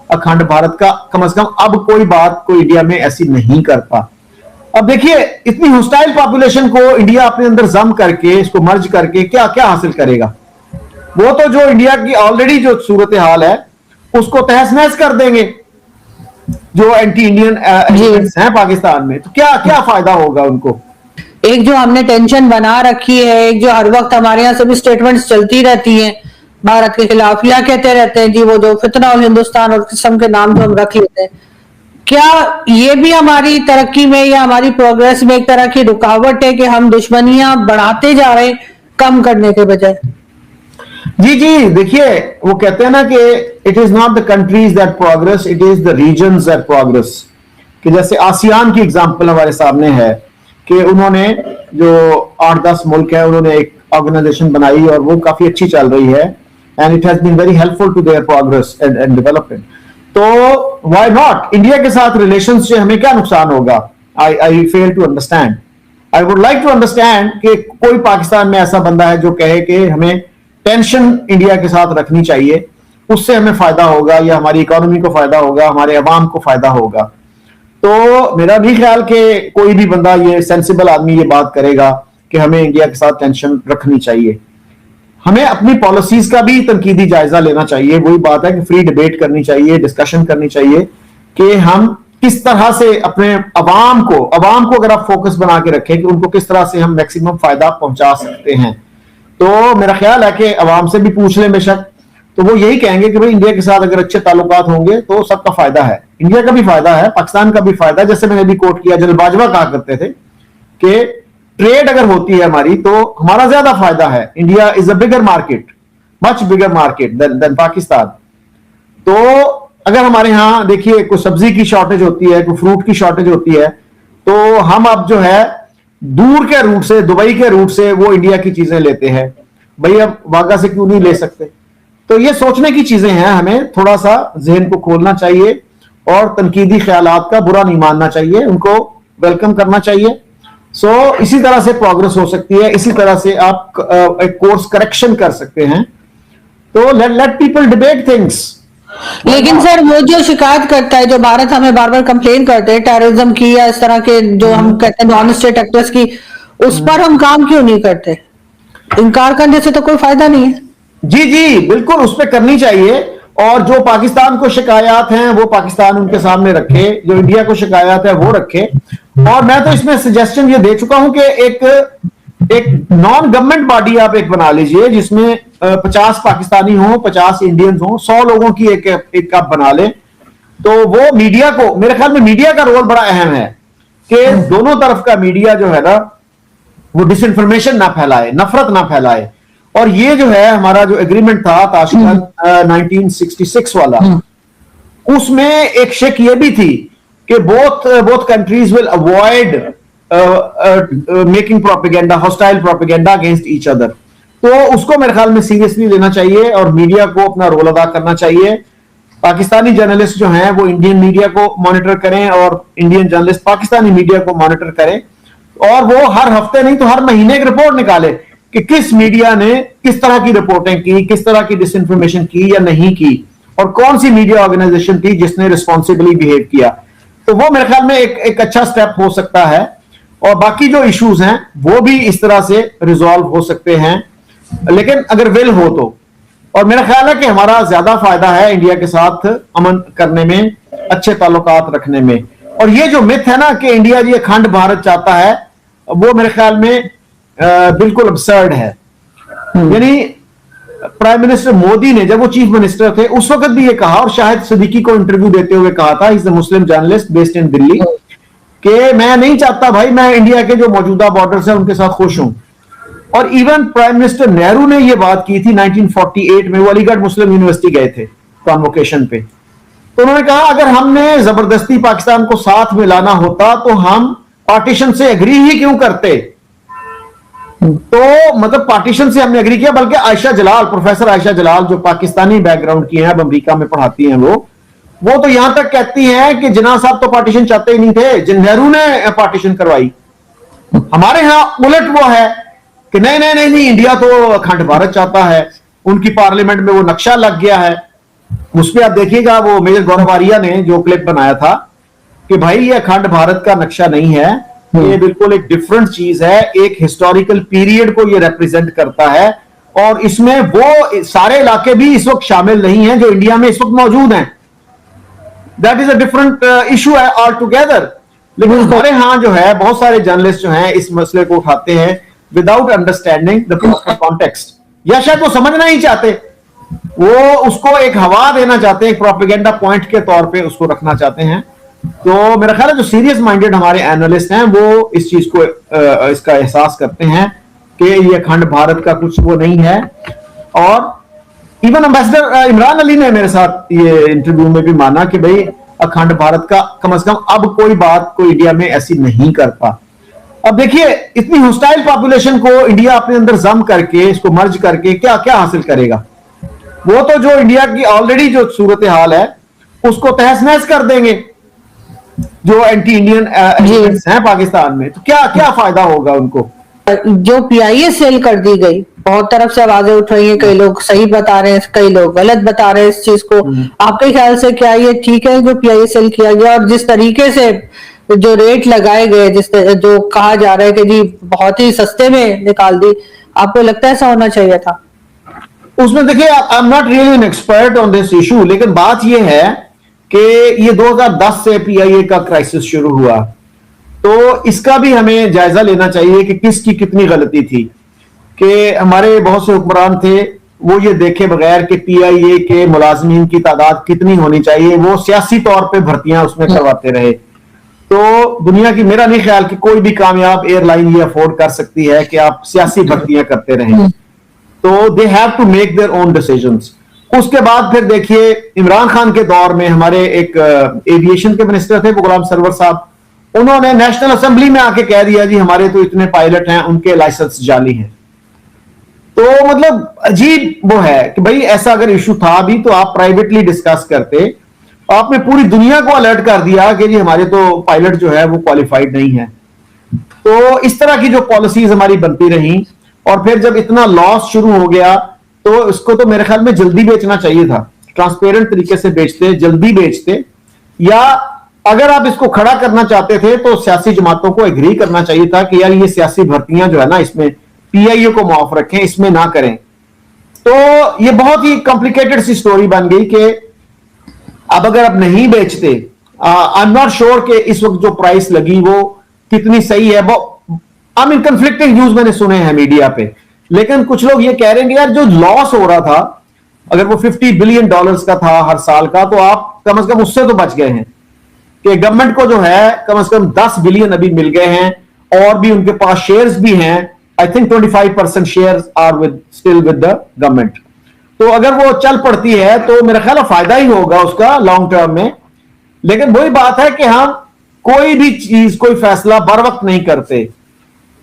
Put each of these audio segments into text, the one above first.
अखंड भारत का कम से कम अब कोई बात कोई इंडिया में ऐसी नहीं करता। अब देखिए इतनी होस्टाइल पॉपुलेशन को इंडिया अपने अंदर जम करके इसको मर्ज करके क्या क्या हासिल करेगा? वो तो जो इंडिया की ऑलरेडी जो सूरत हाल है उसको तहस नहस कर देंगे जो एंटी इंडियन एलिमेंट्स हैं पाकिस्तान में। तो क्या क्या फायदा होगा उनको? एक जो हमने टेंशन बना रखी है, एक जो हर वक्त हमारे यहाँ से भी स्टेटमेंट्स चलती रहती हैं भारत के खिलाफ, या कहते रहते हैं जी वो जो फितना और हिंदुस्तान और किस्म के नाम जो हम रख लेते हैं, क्या ये भी हमारी तरक्की में या हमारी प्रोग्रेस में एक तरह की रुकावट है कि हम दुश्मनियां बढ़ाते जा रहे हैं कम करने के बजाय? जी जी, देखिए वो कहते हैं ना कि it is not the countries that progress, it is the regions that progress. कि जैसे आसियान की एग्जांपल हमारे सामने है कि उन्होंने जो 8-10 मुल्क है उन्होंने एक ऑर्गेनाइजेशन बनाई और वो काफी अच्छी चल रही है and it has been very helpful to their progress and development. तो व्हाई नॉट? इंडिया के साथ रिलेशन से हमें क्या नुकसान होगा? I fail to understand. I would like to understand कि कोई पाकिस्तान में ऐसा बंदा है जो कहे कि हमें टेंशन इंडिया के साथ रखनी चाहिए, उससे हमें फायदा होगा या हमारी इकोनॉमी को फायदा होगा, हमारे अवाम को फायदा होगा। तो मेरा नहीं ख्याल कि कोई भी बंदा, ये सेंसिबल आदमी, ये बात करेगा कि हमें इंडिया के साथ टेंशन रखनी चाहिए। हमें अपनी पॉलिसीज का भी तनकीदी जायजा लेना चाहिए। वही बात है कि फ्री डिबेट करनी चाहिए, डिस्कशन करनी चाहिए कि हम किस तरह से अपने अवाम को अगर आप फोकस बना के रखें कि उनको किस तरह से हम मैक्सिमम फायदा पहुंचा सकते हैं। तो मेरा ख्याल है कि अवाम से भी पूछ लें बेशक, तो वो यही कहेंगे कि भाई इंडिया के साथ अगर अच्छे ताल्लुकात होंगे तो सबका फायदा है, इंडिया का भी फायदा है, पाकिस्तान का भी फायदा है। जैसे मैंने अभी कोट किया, जनरल बाजवा कहा करते थे कि ट्रेड अगर होती है हमारी तो हमारा ज्यादा फायदा है। India is a bigger market, much bigger market than Pakistan. तो अगर हमारे यहां देखिए कोई सब्जी की शॉर्टेज होती है, कोई फ्रूट की शॉर्टेज होती है, तो हम अब जो है दूर के रूट से, दुबई के रूट से वो इंडिया की चीजें लेते हैं। भाई अब वाघा से क्यों नहीं ले सकते? तो ये सोचने की चीजें हैं, हमें थोड़ा सा जहन को खोलना चाहिए और तनकीदी ख्यालात का बुरा नहीं मानना चाहिए, उनको वेलकम करना चाहिए। इसी तरह से प्रोग्रेस हो सकती है, इसी तरह से आप एक कोर्स करेक्शन कर सकते हैं। तो लेट पीपल डिबेट थिंग्स। लेकिन सर वो जो शिकायत करता है, जो भारत हमें बार बार कंप्लेन करते हैं टेररिज्म की या इस तरह के जो हम कहते हैं नॉन स्टेट एक्टर्स की, उस पर हम काम क्यों नहीं करते? इनकार करने से तो कोई फायदा नहीं है। जी जी बिल्कुल, उस पर करनी चाहिए। और जो पाकिस्तान को शिकायत हैं वो पाकिस्तान उनके सामने रखे, जो इंडिया को शिकायत है वो रखे। और मैं तो इसमें सजेशन ये दे चुका हूं कि एक नॉन गवर्नमेंट बॉडी आप एक बना लीजिए जिसमें 50 पाकिस्तानी हो, 50 इंडियंस हो, 100 लोगों की एक आप बना ले। तो वो मीडिया को, मेरे ख्याल में मीडिया का रोल बड़ा अहम है कि दोनों तरफ का मीडिया जो है ना वो डिसइंफॉर्मेशन ना फैलाए, नफरत ना फैलाए। और ये जो है हमारा जो एग्रीमेंट था ताशकंद 1966 वाला, उसमें एक शेक ये भी थी कि both countries will avoid making propaganda, hostile propaganda against each other. तो उसको मेरे ख्याल में सीरियसली लेना चाहिए और मीडिया को अपना रोल अदा करना चाहिए। पाकिस्तानी जर्नलिस्ट जो हैं वो इंडियन मीडिया को मॉनिटर करें और इंडियन जर्नलिस्ट पाकिस्तानी मीडिया को मॉनिटर करें। और वो हर हफ्ते नहीं तो हर महीने एक रिपोर्ट निकाले कि किस मीडिया ने किस तरह की रिपोर्टिंग की, किस तरह की डिसइंफॉर्मेशन की या नहीं की, और कौन सी मीडिया ऑर्गेनाइजेशन थी जिसने रिस्पॉन्सिबली बिहेव किया। तो वो मेरे ख्याल में एक अच्छा स्टेप हो सकता है। और बाकी जो इश्यूज हैं वो भी इस तरह से रिजॉल्व हो सकते हैं, लेकिन अगर विल हो तो। और मेरा ख्याल है कि हमारा ज्यादा फायदा है इंडिया के साथ अमन करने में, अच्छे ताल्लुकात रखने में। और ये जो मिथ है ना कि इंडिया जी अखंड भारत चाहता है, वो मेरे ख्याल में बिल्कुल अबसर्ड है। यानी प्राइम मिनिस्टर मोदी ने जब वो चीफ मिनिस्टर थे उस वक्त भी ये कहा, और शाहिद सिद्दीकी को इंटरव्यू देते हुए कहा था, is the Muslim journalist based in Delhi, कि मैं नहीं चाहता भाई, मैं इंडिया के जो मौजूदा बॉर्डर्स हैं उनके साथ खुश हूं। और इवन प्राइम मिनिस्टर नेहरू ने यह बात की थी 1948 में, वो अलीगढ़ मुस्लिम यूनिवर्सिटी गए थे कॉन्वोकेशन पे। तो उन्होंने कहा अगर हमने जबरदस्ती पाकिस्तान को साथ में लाना होता तो हम पार्टीशन से एग्री ही क्यों करते। तो मतलब पार्टीशन से हमने एग्री किया, बल्कि आयशा जलाल, प्रोफेसर आयशा जलाल जो पाकिस्तानी बैकग्राउंड की हैं, अब अमेरिका में पढ़ाती हैं, वो तो यहां तक कहती हैं कि जिन्ना साहब तो पार्टीशन चाहते ही नहीं थे, नेहरू ने पार्टीशन करवाई। हमारे यहां उलट वो है कि नहीं नहीं नहीं नहीं, इंडिया तो अखंड भारत चाहता है, उनकी पार्लियामेंट में वो नक्शा लग गया है। उसमें आप देखिएगा वो मेजर गौरव आर्या ने जो क्लिप बनाया था कि भाई ये अखंड भारत का नक्शा नहीं है, ये बिल्कुल एक डिफरेंट चीज है, एक हिस्टोरिकल पीरियड को ये रिप्रेजेंट करता है और इसमें वो सारे इलाके भी इस वक्त शामिल नहीं हैं जो इंडिया में इस वक्त मौजूद हैं। That is a different issue है ऑल टुगेदर। लेकिन हमारे यहाँ जो है बहुत सारे जर्नलिस्ट जो हैं इस मसले को उठाते हैं without understanding the proper context, या शायद वो समझना ही चाहते, वो उसको एक हवा देना चाहते हैं, एक प्रोपेगेंडा पॉइंट के तौर पे उसको रखना चाहते हैं। तो मेरा ख्याल है जो सीरियस माइंडेड हमारे एनालिस्ट हैं वो इस चीज को इसका एहसास करते हैं कि ये अखंड भारत का कुछ वो नहीं है। और इवन एम्बेसडर इमरान अली ने मेरे साथ ये इंटरव्यू में भी माना कि भाई अखंड भारत का कम से कम अब कोई बात कोई इंडिया में ऐसी नहीं करता। अब देखिए इतनी होस्टाइल पॉपुलेशन को इंडिया अपने अंदर जम करके इसको मर्ज करके क्या क्या हासिल करेगा? वो तो जो इंडिया की ऑलरेडी जो सूरत हाल है उसको तहस नहस कर देंगे जो एंटी इंडियन एलिमेंट्स हैं पाकिस्तान में। तो क्या क्या फायदा होगा उनको? जो पीआईए सेल कर दी गई, बहुत तरफ से आवाजें उठ रही हैं, कई लोग सही बता रहे हैं, कई लोग गलत बता रहे हैं इस चीज को। आपके ख्याल से क्या ये ठीक है जो पीआईए सेल किया गया? और जिस तरीके से जो रेट लगाए गए, जो कहा जा रहा है कि जी बहुत ही सस्ते में निकाल दी, आपको लगता है ऐसा होना चाहिए था? उसमें देखिए I am not really an expert on this issue, लेकिन बात यह है कि ये 2010 से पीआईए का क्राइसिस शुरू हुआ, तो इसका भी हमें जायजा लेना चाहिए कि किसकी कितनी गलती थी। कि हमारे बहुत से हुक्मरान थे वो ये देखे बगैर कि पीआईए के मुलाजमीन की तादाद कितनी होनी चाहिए, वो सियासी तौर पे भर्तियां उसमें करवाते रहे। तो दुनिया की मेरा नहीं ख्याल कि कोई भी कामयाब एयरलाइन ये अफोर्ड कर सकती है कि आप सियासी भर्तियां करते रहें। तो they have to make their own decisions. उसके बाद फिर देखिए इमरान खान के दौर में हमारे एक एविएशन के मिनिस्टर थे गुलाम सरवर साहब, उन्होंने नेशनल असेंबली में आके कह दिया जी हमारे तो इतने पायलट हैं उनके लाइसेंस जाली हैं। तो मतलब अजीब वो है कि भाई ऐसा अगर इशू था भी तो आप प्राइवेटली डिस्कस करते। आपने पूरी दुनिया को अलर्ट कर दिया कि जी हमारे तो पायलट जो है वो क्वालिफाइड नहीं है। तो इस तरह की जो पॉलिसीज हमारी बनती रही और फिर जब इतना लॉस शुरू हो गया तो इसको तो मेरे ख्याल में जल्दी बेचना चाहिए था, ट्रांसपेरेंट तरीके से बेचते, जल्दी बेचते, या अगर आप इसको खड़ा करना चाहते थे तो सियासी जमातों को एग्री करना चाहिए था कि यार ये सियासी भर्तियां जो है ना इसमें पीआईए को माफ रखें, इसमें ना करें। तो ये बहुत ही कॉम्प्लिकेटेड सी स्टोरी बन गई कि अब अगर आप नहीं बेचते, आई एम नॉट श्योर कि इस वक्त जो प्राइस लगी वो कितनी सही है। वो आई मीन कंफ्लिक्टिंग न्यूज मैंने सुने हैं मीडिया पे, लेकिन कुछ लोग ये कह रहे हैं कि यार जो लॉस हो रहा था अगर वो $50 बिलियन का था हर साल का, तो आप कम से कम उससे तो बच गए हैं कि गवर्नमेंट को जो है कम से कम 10 बिलियन अभी मिल गए हैं और भी उनके पास शेयर्स भी हैं। I think 25% shares are still with the government. तो अगर वो चल पड़ती है तो मेरा ख्याल फायदा ही होगा उसका लॉन्ग टर्म में। लेकिन वही बात है कि हम कोई भी चीज कोई फैसला बर वक्त नहीं करते।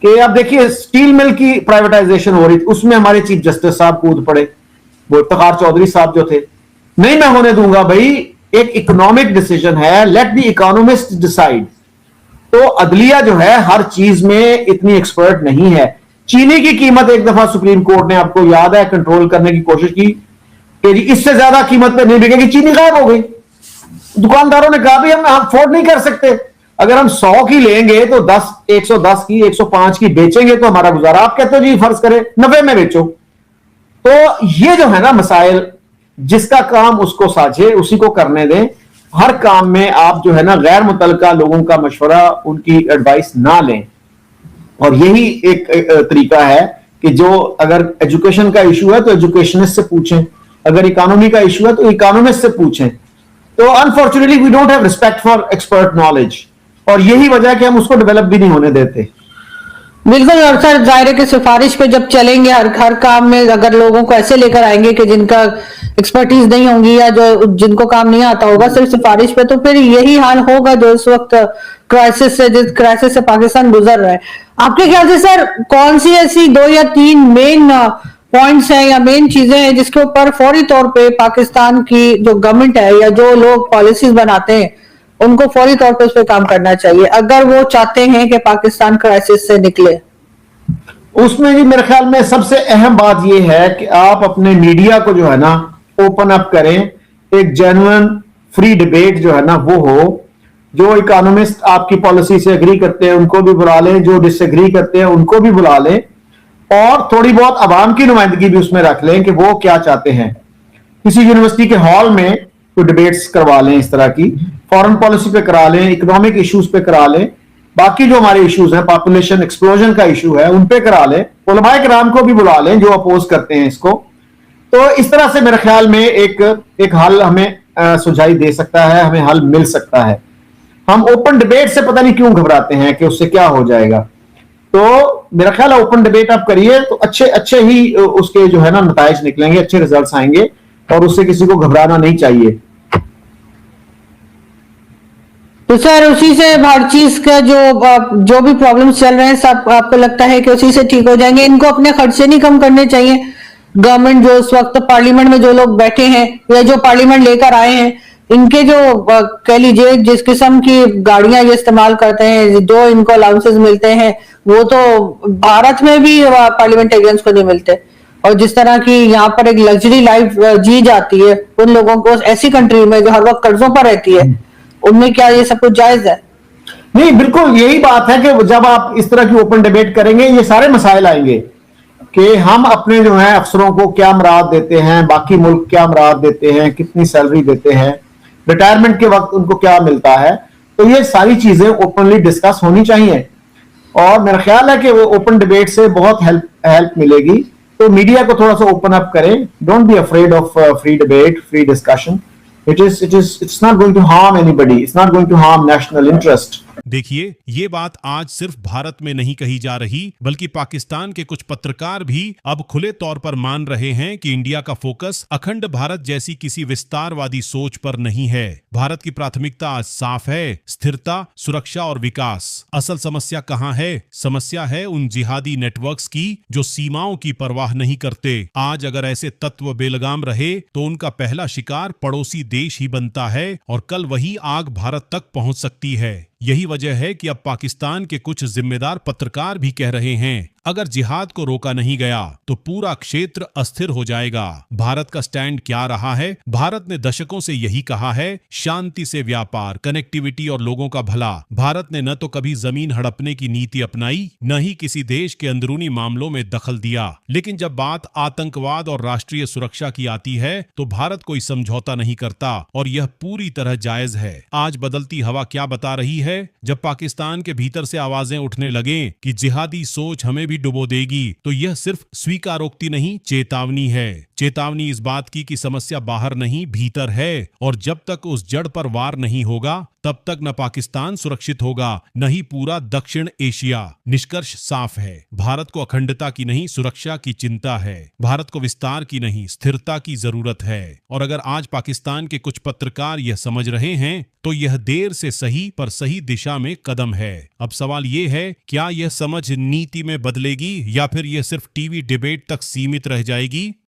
कि आप देखिए स्टील मिल की प्राइवेटाइजेशन हो रही थी, उसमें हमारे चीफ जस्टिस साहब कूद पड़े, वो इफ्तिखार चौधरी साहब जो थे, नहीं मैं होने दूंगा भाई, एक इकोनॉमिक डिसीजन है, लेट द इकोनॉमिस्ट डिसाइड। तो अदलिया जो है हर चीज में इतनी एक्सपर्ट नहीं है। चीनी की कीमत एक दफा सुप्रीम कोर्ट ने आपको याद है कंट्रोल करने की कोशिश की कि इससे ज्यादा कीमत पे नहीं बिकेगी, चीनी गायब हो गई। दुकानदारों ने कहा भी हम अफोर्ड नहीं कर सकते, अगर हम 100 की लेंगे तो 110 की 105 की बेचेंगे तो हमारा गुजारा। आप कहते हो जी फर्ज करें 90 में बेचो। तो ये जो है ना मसाइल, जिसका काम उसको साझे, उसी को करने दें। हर काम में आप जो है ना गैर मुतलका लोगों का मशवरा, उनकी एडवाइस ना लें। और यही एक तरीका है कि जो अगर एजुकेशन का इशू है तो एजुकेशनिस्ट से पूछें, अगर इकोनॉमी का इशू है तो इकोनॉमिस्ट से पूछें। तो unfortunately we don't have respect for expert knowledge, और यही वजह है कि हम उसको डेवलप भी नहीं होने देते। बिल्कुल। और सर दायरे की सिफारिश पे जब चलेंगे हर काम में, अगर लोगों को ऐसे लेकर आएंगे कि जिनका एक्सपर्टीज नहीं होंगी या जो जिनको काम नहीं आता होगा सिर्फ सिफारिश पे, तो फिर यही हाल होगा जो इस वक्त जिस क्राइसिस से पाकिस्तान गुजर रहा है। आपके ख्याल से सर कौन सी ऐसी 2 या 3 मेन पॉइंट्स हैं या मेन चीजें हैं जिसके ऊपर फौरी तौर पे पाकिस्तान की जो गवर्नमेंट है या जो लोग पॉलिसीज बनाते हैं उनको फौरी तौर पर उस पर काम करना चाहिए अगर वो चाहते हैं कि पाकिस्तान क्राइसिस से निकले? उसमें भी मेरे ख्याल में सबसे अहम बात यह है कि आप अपने मीडिया को जो है ना ओपन अप करें एक जेन्युइन फ्री डिबेट जो है ना वो हो। जो इकोनॉमिस्ट आपकी पॉलिसी से एग्री करते हैं उनको भी बुला लें, जो डिसएग्री करते हैं उनको भी बुला लें, और थोड़ी बहुत आवाम की नुमाइंदगी भी उसमें रख लें कि वो क्या चाहते हैं। किसी यूनिवर्सिटी के हॉल में कोई डिबेट्स करवा लें, इस तरह की फॉरेन पॉलिसी पे करा लें, इकोनॉमिक इश्यूज पे करा लें, बाकी जो हमारे इश्यूज हैं, पॉपुलेशन एक्सप्लोजन का इशू है, उन पे करा लें। उलमाए किराम को भी बुला लें जो अपोज करते हैं इसको। तो इस तरह से मेरे ख्याल में एक हल हमें सुझाई दे सकता है, हमें हल मिल सकता है। हम ओपन डिबेट से पता नहीं क्यों घबराते हैं कि उससे क्या हो जाएगा। तो मेरा ख्याल है ओपन डिबेट आप करिए तो अच्छे अच्छे ही उसके जो है ना नताइज निकलेंगे, अच्छे रिजल्ट्स आएंगे, और उससे किसी को घबराना नहीं चाहिए। तो सर उसी से हर चीज का जो भी प्रॉब्लम्स चल रहे हैं सब आपको लगता है कि उसी से ठीक हो जाएंगे? इनको अपने खर्चे नहीं कम करने चाहिए? गवर्नमेंट जो इस वक्त पार्लियामेंट में जो लोग बैठे हैं या जो पार्लियामेंट लेकर आए हैं, इनके जो कह लीजिए जिस किस्म की गाड़ियां ये इस्तेमाल करते हैं, जो इनको अलाउंसेस मिलते हैं, वो तो भारत में भी पार्लियामेंटेरियंस को नहीं मिलते। और जिस तरह की यहाँ पर एक लग्जरी लाइफ जी जाती है उन लोगों को, ऐसी कंट्री में जो हर वक्त कर्जों पर रहती है, उनमें क्या ये सब कुछ जायज है? नहीं, बिल्कुल यही बात है कि जब आप इस तरह की ओपन डिबेट करेंगे ये सारे मसाइल आएंगे कि हम अपने जो है अफसरों को क्या मुराद देते हैं, बाकी मुल्क क्या मुराद देते हैं, कितनी सैलरी देते हैं, रिटायरमेंट के वक्त उनको क्या मिलता है। तो ये सारी चीजें ओपनली डिस्कस होनी चाहिए, और मेरा ख्याल है कि वो ओपन डिबेट से बहुत हेल्प मिलेगी। तो मीडिया को थोड़ा सा ओपन अप करें, don't be afraid of free debate, free discussion. It's not going to harm anybody. It's not going to harm national interest. देखिए, ये बात आज सिर्फ भारत में नहीं कही जा रही, बल्कि पाकिस्तान के कुछ पत्रकार भी अब खुले तौर पर मान रहे हैं कि इंडिया का फोकस अखंड भारत जैसी किसी विस्तारवादी सोच पर नहीं है। भारत की प्राथमिकता आज साफ है, स्थिरता, सुरक्षा और विकास। असल समस्या कहाँ है? समस्या है उन जिहादी नेटवर्क्स की जो सीमाओं की परवाह नहीं करते। आज अगर ऐसे तत्व बेलगाम रहे तो उनका पहला शिकार पड़ोसी देश ही बनता है, और कल वही आग भारत तक पहुंच सकती है। यही वजह है कि अब पाकिस्तान के कुछ जिम्मेदार पत्रकार भी कह रहे हैं, अगर जिहाद को रोका नहीं गया तो पूरा क्षेत्र अस्थिर हो जाएगा। भारत का स्टैंड क्या रहा है? भारत ने दशकों से यही कहा है, शांति से व्यापार, कनेक्टिविटी और लोगों का भला। भारत ने न तो कभी जमीन हड़पने की नीति अपनाई, न ही किसी देश के अंदरूनी मामलों में दखल दिया। लेकिन जब बात आतंकवाद और राष्ट्रीय सुरक्षा की आती है तो भारत कोई समझौता नहीं करता, और यह पूरी तरह जायज है। आज बदलती हवा क्या बता रही है? जब पाकिस्तान के भीतर से आवाजें उठने लगे कि जिहादी सोच हमें भी डुबो देगी, तो यह सिर्फ स्वीकारोक्ति नहीं, चेतावनी है। चेतावनी इस बात की कि समस्या बाहर नहीं, भीतर है, और जब तक उस जड़ पर वार नहीं होगा तब तक न पाकिस्तान सुरक्षित होगा, न ही पूरा दक्षिण एशिया। निष्कर्ष साफ है, भारत को अखंडता की नहीं, सुरक्षा की चिंता है। भारत को विस्तार की नहीं, स्थिरता की जरूरत है। और अगर आज पाकिस्तान के कुछ पत्रकार यह समझ रहे हैं तो यह देर से सही पर सही दिशा में कदम है। अब सवाल यह है, क्या यह समझ नीति में बदलेगी या फिर यह सिर्फ टीवी डिबेट तक सीमित रह जाएगी?